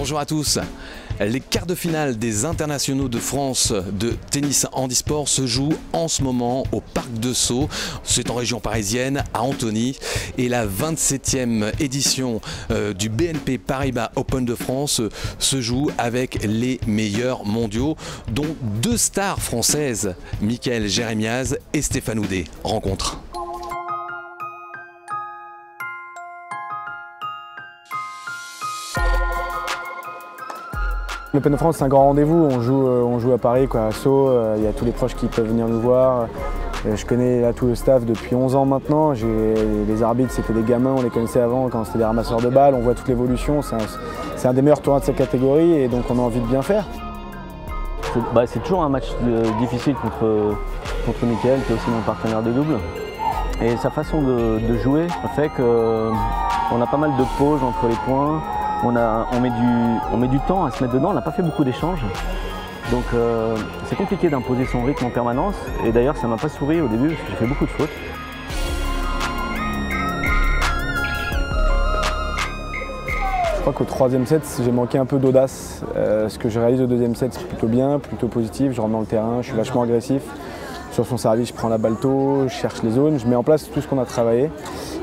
Bonjour à tous. Les quarts de finale des internationaux de France de tennis handisport se jouent en ce moment au Parc de Sceaux. C'est en région parisienne, à Antony. Et la 27e édition du BNP Paribas Open de France se joue avec les meilleurs mondiaux, dont deux stars françaises, Mickaël Jérémiaz et Stéphane Houdet. Rencontre. L'Open de France, c'est un grand rendez-vous. On joue à Paris, à Sceaux. Il y a tous les proches qui peuvent venir nous voir. Je connais là tout le staff depuis 11 ans maintenant. Les arbitres, c'était des gamins, on les connaissait avant quand c'était des ramasseurs de balles. On voit toute l'évolution. C'est un des meilleurs tournois de sa catégorie et donc on a envie de bien faire. C'est toujours un match difficile contre Mickaël, qui est aussi mon partenaire de double. Et sa façon de jouer fait qu'on a pas mal de pauses entre les points. On met du temps à se mettre dedans, on n'a pas fait beaucoup d'échanges. Donc c'est compliqué d'imposer son rythme en permanence. Et d'ailleurs ça ne m'a pas souri au début parce que j'ai fait beaucoup de fautes. Je crois qu'au troisième set, j'ai manqué un peu d'audace. Ce que je réalise au deuxième set, c'est plutôt bien, plutôt positif. Je remets dans le terrain, je suis vachement agressif. Sur son service, je prends la balle tôt, je cherche les zones, je mets en place tout ce qu'on a travaillé.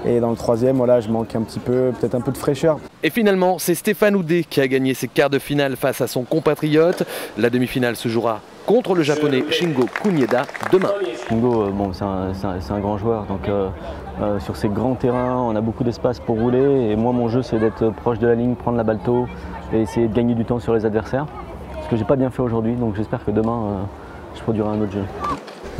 Et dans le troisième, voilà, je manque un petit peu, peut-être un peu de fraîcheur. Et finalement, c'est Stéphane Houdet qui a gagné ses quarts de finale face à son compatriote. La demi-finale se jouera contre le japonais Shingo Kunieda demain. Shingo, c'est un grand joueur, donc sur ces grands terrains, on a beaucoup d'espace pour rouler. Et moi, mon jeu, c'est d'être proche de la ligne, prendre la balle tôt et essayer de gagner du temps sur les adversaires. Ce que j'ai pas bien fait aujourd'hui, donc j'espère que demain, je produirai un autre jeu.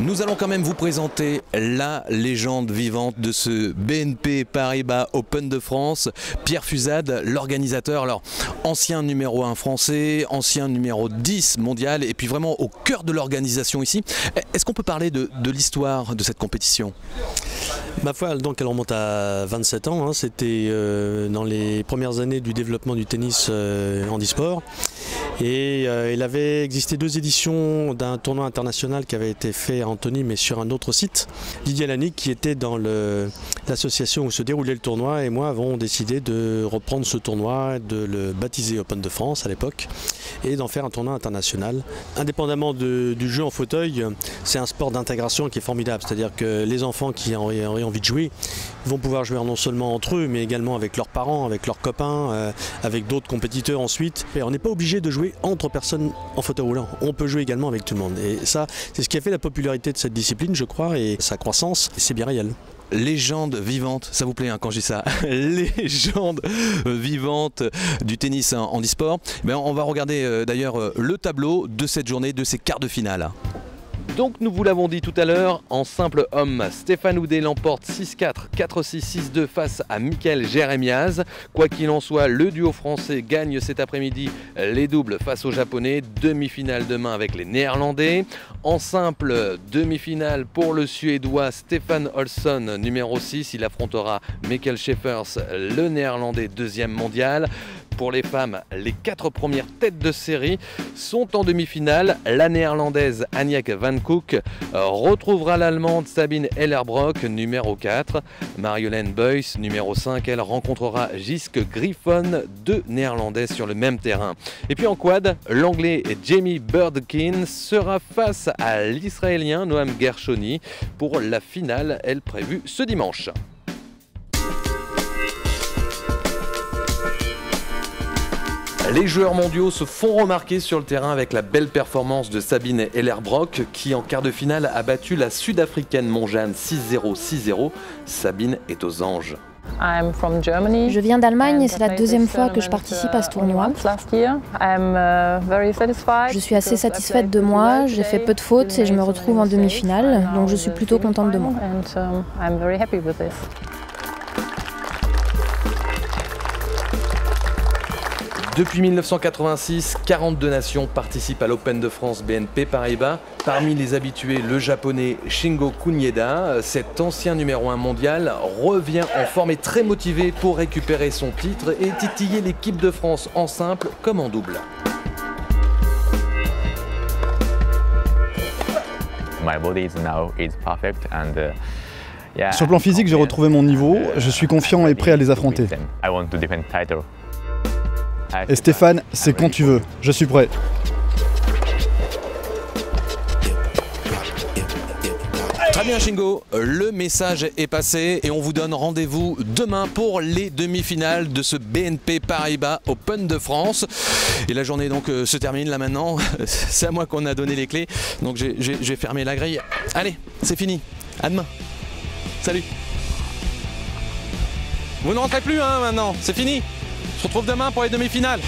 Nous allons quand même vous présenter la légende vivante de ce BNP Paribas Open de France, Pierre Fusade, l'organisateur. Alors, ancien numéro 1 français, ancien numéro 10 mondial, et puis vraiment au cœur de l'organisation ici. Est-ce qu'on peut parler de l'histoire de cette compétition? Ma foi, donc elle remonte à 27 ans. C'était dans les premières années du développement du tennis handisport. Et il avait existé deux éditions d'un tournoi international qui avait été fait à Antony, mais sur un autre site. Didier Lanique, qui était dans l'association où se déroulait le tournoi, et moi avons décidé de reprendre ce tournoi, de le baptiser Open de France à l'époque, et d'en faire un tournoi international. Indépendamment du jeu en fauteuil, c'est un sport d'intégration qui est formidable. C'est-à-dire que les enfants qui auraient envie de jouer vont pouvoir jouer non seulement entre eux, mais également avec leurs parents, avec leurs copains, avec d'autres compétiteurs ensuite. Et on n'est pas obligé de jouer entre personnes en fauteuil roulant. On peut jouer également avec tout le monde. Et ça, c'est ce qui a fait la popularité de cette discipline, je crois, et sa croissance, c'est bien réel. Légende vivante, ça vous plaît quand je dis ça, légende vivante du tennis handisport. On va regarder d'ailleurs le tableau de cette journée, de ces quarts de finale. Donc nous vous l'avons dit tout à l'heure, en simple homme, Stéphane Houdet l'emporte 6-4, 4-6, 6-2 face à Mickaël Jérémiaz. Quoi qu'il en soit, le duo français gagne cet après-midi les doubles face aux Japonais. Demi-finale demain avec les Néerlandais. En simple, demi-finale pour le Suédois Stefan Olsson, numéro 6. Il affrontera Mikkel Schippers, le Néerlandais deuxième mondial. Pour les femmes, les 4 premières têtes de série sont en demi-finale. La néerlandaise Aniek van Koek retrouvera l'allemande Sabine Ellerbrock, numéro 4. Marjolaine Buys, numéro 5, elle rencontrera Giske Griffon, deux néerlandaises sur le même terrain. Et puis en quad, l'anglais Jamie Birdkin sera face à l'israélien Noam Gershoni pour la finale, elle prévue ce dimanche. Les joueurs mondiaux se font remarquer sur le terrain avec la belle performance de Sabine Ellerbrock qui en quart de finale a battu la sud-africaine Monjane 6-0, 6-0. Sabine est aux anges. Je viens d'Allemagne et c'est la deuxième fois que je participe à ce tournoi. Je suis assez satisfaite de moi, j'ai fait peu de fautes et je me retrouve en demi-finale, donc je suis plutôt contente de moi. Depuis 1986, 42 nations participent à l'Open de France BNP Paribas. Parmi les habitués, le japonais Shingo Kunieda, cet ancien numéro 1 mondial, revient en forme et très motivé pour récupérer son titre et titiller l'équipe de France en simple comme en double. Sur le plan physique, j'ai retrouvé mon niveau, je suis confiant et prêt à les affronter. Et Stéphane, c'est quand tu veux. Je suis prêt. Très bien Shingo, le message est passé et on vous donne rendez-vous demain pour les demi-finales de ce BNP Paribas Open de France. Et la journée donc se termine là maintenant, c'est à moi qu'on a donné les clés, donc j'ai fermé la grille. Allez, c'est fini, à demain, salut. Vous ne rentrez plus hein maintenant, c'est fini, on se retrouve demain pour les demi-finales.